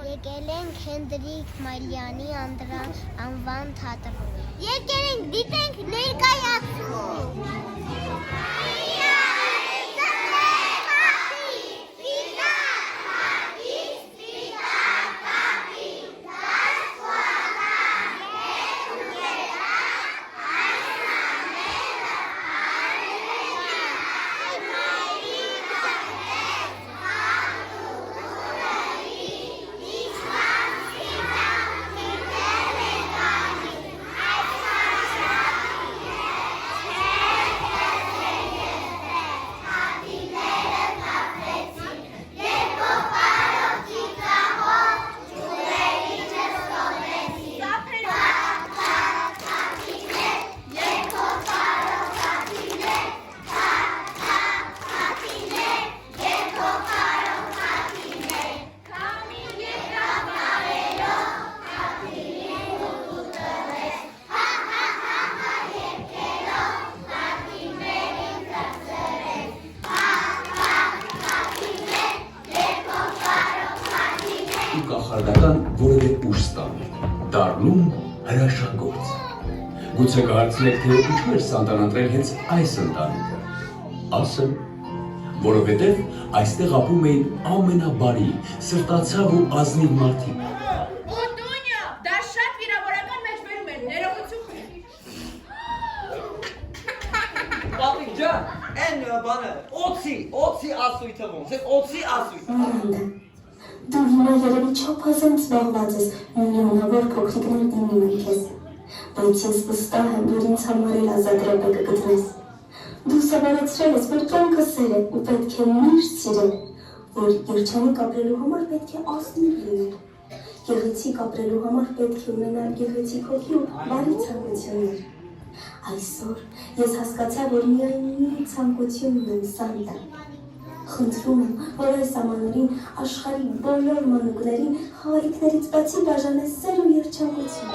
Եկել ենք Հենդրիկ Մայլյանի անվան թատրոն։ Եկել ենք դիտենք ներկայացում։ Կախարդական որևէ ուժ ստանալ, դառնում հրաշագործ։ Գուցե կհարցնեք, թե ինչու էր Սանտան ընտրել հենց այս ընտանիքը։ Ասեմ, որովհետև այստեղ ապրում էին ամենաբարի, սրտացավ ու ազնիվ մարդիկ։ Օտունյա, դա շատ վիրավորական մեջբերում էր, ներողություն խնդրի։ Պապիկ ջան, այն բանը, օծի ասույթը ոնց է, օծի ասույթը։ Դու հիմա երևի չափազանց զբաղված ես միլիոնավոր փոքրիկներ դիմում են քեզ, բայց ես վստահ եմ, որ ինձ համար էլ ազատ րոպե կգտնես։ Դու սովորեցրել ես, որ կյանքը սեր է ու պետք է միշտ սիրել, որ երջանիկ ապրելու համար պետք է ազնիվ լինել, գեղեցիկ ապրելու համար պետք է ունենալ գեղեցիկ հոգի ու բարի ցանկություններ։ Այսօր ես հասկացա, որ միայն մի ցանկություն ունեմ, Սանտա։ Խնդրում եմ, որ այս ամանորին աշխարհի բոլոր մանուկներին խաղալիքներից բացի բաժանես սեր ու երջանկություն։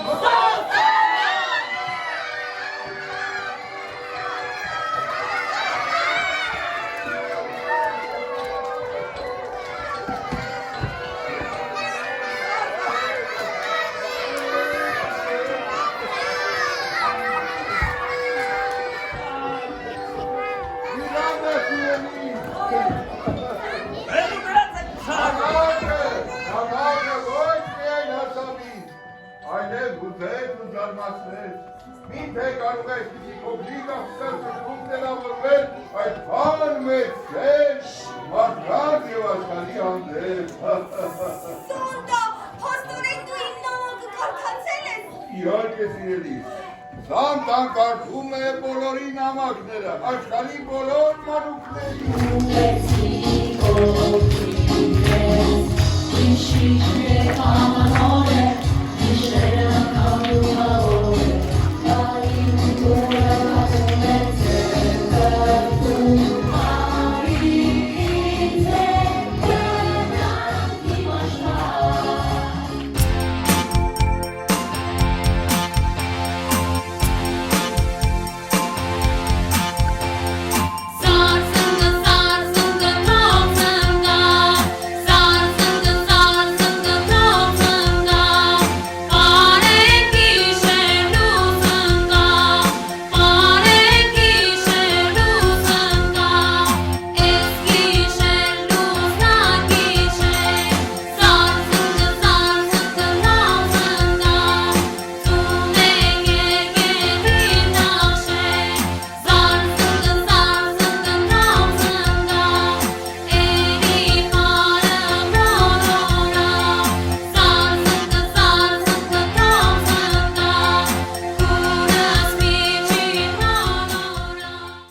Միթե կարող է այսպիսի փոքրիկ աղջկա տեղավորվել այդ բան մեծ սեր, մարդկանց և աշխարհի հանդեպ։ Սանտա, փաստորեն դու իմ նամակը կարդացել ես։ Իհարկե սիրելիս, Սանտան կարդում է բոլորի նամակները, աշխարհի բոլոր մանուկների։